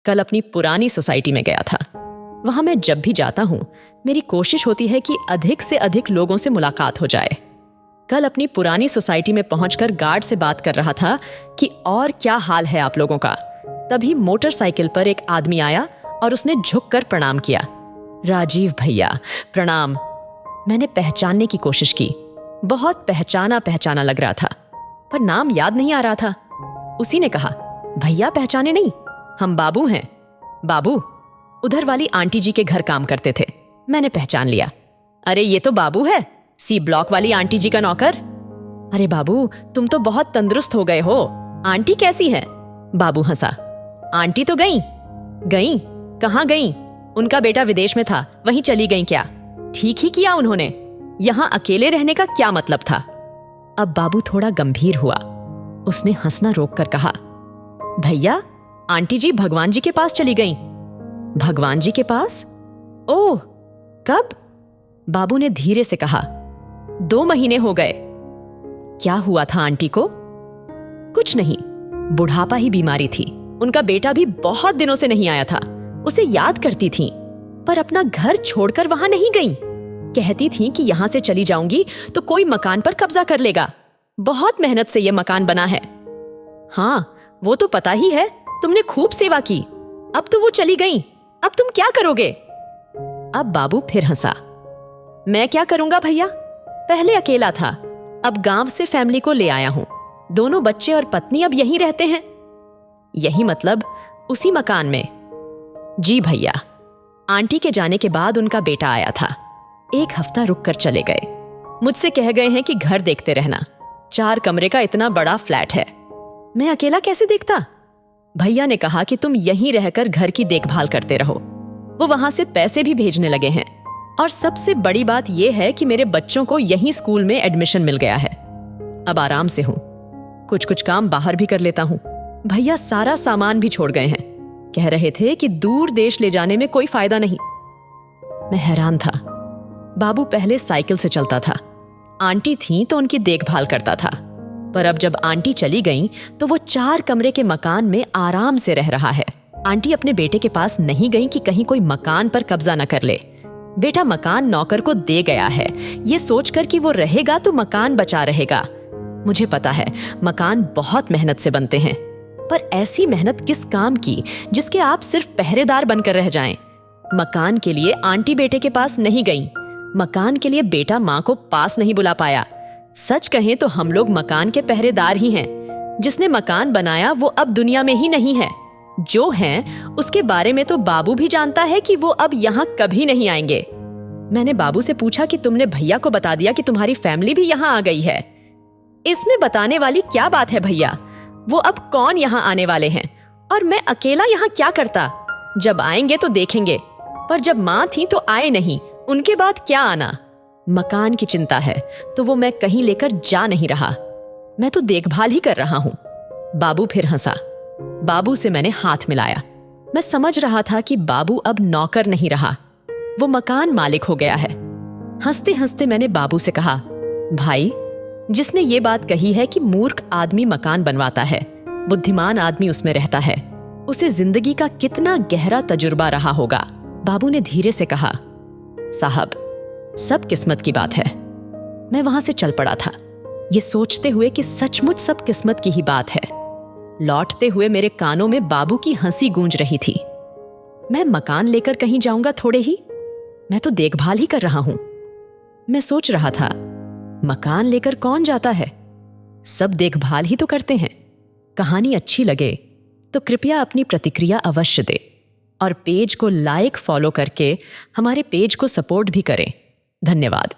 कल अपनी पुरानी सोसाइटी में गया था। वहां मैं जब भी जाता हूं, मेरी कोशिश होती है कि अधिक से अधिक लोगों से मुलाकात हो जाए। कल अपनी पुरानी सोसाइटी में पहुंचकर गार्ड से बात कर रहा था कि और क्या हाल है आप लोगों का। तभी मोटरसाइकिल पर एक आदमी आया और उसने झुककर प्रणाम किया। राजीव भैया प्रणाम। मैंने पहचानने की कोशिश की। बहुत पहचाना पहचाना लग रहा था, पर नाम याद नहीं आ रहा था। उसी ने कहा, भैया पहचाने नहीं, हम बाबू हैं। बाबू उधर वाली आंटी जी के घर काम करते थे। मैंने पहचान लिया। अरे ये तो बाबू है, सी ब्लॉक वाली आंटी जी का नौकर। अरे बाबू तुम तो बहुत तंदुरुस्त हो गए हो। आंटी कैसी है? बाबू हंसा। आंटी तो गई। कहाँ गई? उनका बेटा विदेश में था, वहीं चली गई क्या? ठीक ही किया उन्होंने, यहां अकेले रहने का क्या मतलब था? अब बाबू थोड़ा गंभीर हुआ। उसने हंसना रोककर कहा, भैया आंटी जी भगवान जी के पास चली गईं। भगवान जी के पास? ओह कब? बाबू ने धीरे से कहा, 2 महीने हो गए। क्या हुआ था आंटी को? कुछ नहीं, बुढ़ापा ही बीमारी थी। उनका बेटा भी बहुत दिनों से नहीं आया था। उसे याद करती थी, पर अपना घर छोड़कर वहां नहीं गई। कहती थी कि यहां से चली जाऊंगी तो कोई मकान पर कब्जा कर लेगा। बहुत मेहनत से यह मकान बना है। हाँ वो तो पता ही है, तुमने खूब सेवा की। अब तो वो चली गई, अब तुम क्या करोगे? अब बाबू फिर हंसा। मैं क्या करूंगा भैया, पहले अकेला था, अब गांव से फैमिली को ले आया हूं। दोनों बच्चे और पत्नी अब यहीं रहते हैं। यही मतलब उसी मकान में? जी भैया। आंटी के जाने के बाद उनका बेटा आया था। 1 हफ्ता रुककर चले गए। मुझसे कह गए हैं कि घर देखते रहना। 4 कमरे का इतना बड़ा फ्लैट है, मैं अकेला कैसे देखता? भैया ने कहा कि तुम यहीं रहकर घर की देखभाल करते रहो। वो वहां से पैसे भी भेजने लगे हैं। और सबसे बड़ी बात यह है कि मेरे बच्चों को यहीं स्कूल में एडमिशन मिल गया है। अब आराम से हूं, कुछ काम बाहर भी कर लेता हूं। भैया सारा सामान भी छोड़ गए हैं। कह रहे थे कि दूर देश ले जाने में कोई फायदा नहीं। मैं हैरान था। बाबू पहले साइकिल से चलता था, आंटी थी तो उनकी देखभाल करता था। पर अब जब आंटी चली गई तो वो 4 कमरे के मकान में आराम से रह रहा है। आंटी अपने बेटे के पास नहीं गई कि कहीं कोई मकान पर कब्जा न कर ले। बेटा मकान नौकर को दे गया है, ये सोचकर कि वो रहेगा तो मकान बचा रहेगा। मुझे पता है मकान बहुत मेहनत से बनते हैं, पर ऐसी मेहनत किस काम की जिसके आप सिर्फ पहरेदार बनकर रह जाएं। मकान के लिए आंटी बेटे के पास नहीं गई, मकान के लिए बेटा माँ को पास नहीं बुला पाया। सच कहें तो हम लोग मकान के पहरेदार ही हैं। जिसने मकान बनाया वो अब दुनिया में ही नहीं है। जो हैं उसके बारे में तो बाबू भी जानता है कि वो अब यहाँ कभी नहीं आएंगे। मैंने बाबू से पूछा कि तुमने भैया को बता दिया कि तुम्हारी फैमिली भी यहाँ आ गई है। इसमें बताने वाली क्या बात है भैया, वो अब कौन यहाँ आने वाले हैं और मैं अकेला यहाँ क्या करता? जब आएंगे तो देखेंगे, पर जब माँ थी तो आए नहीं, उनके बाद क्या आना? मकान की चिंता है तो वो मैं कहीं लेकर जा नहीं रहा, मैं तो देखभाल ही कर रहा हूं। बाबू फिर हंसा। बाबू से मैंने हाथ मिलाया। मैं समझ रहा था कि बाबू अब नौकर नहीं रहा, वो मकान मालिक हो गया है। हंसते हंसते मैंने बाबू से कहा, भाई जिसने ये बात कही है कि मूर्ख आदमी मकान बनवाता है, बुद्धिमान आदमी उसमें रहता है, उसे जिंदगी का कितना गहरा तजुर्बा रहा होगा। बाबू ने धीरे से कहा, साहब सब किस्मत की बात है। मैं वहां से चल पड़ा था, ये सोचते हुए कि सचमुच सब किस्मत की ही बात है। लौटते हुए मेरे कानों में बाबू की हंसी गूंज रही थी। मैं मकान लेकर कहीं जाऊंगा थोड़े ही, मैं तो देखभाल ही कर रहा हूं। मैं सोच रहा था, मकान लेकर कौन जाता है, सब देखभाल ही तो करते हैं। कहानी अच्छी लगे तो कृपया अपनी प्रतिक्रिया अवश्य दे और पेज को लाइक फॉलो करके हमारे पेज को सपोर्ट भी करें। धन्यवाद।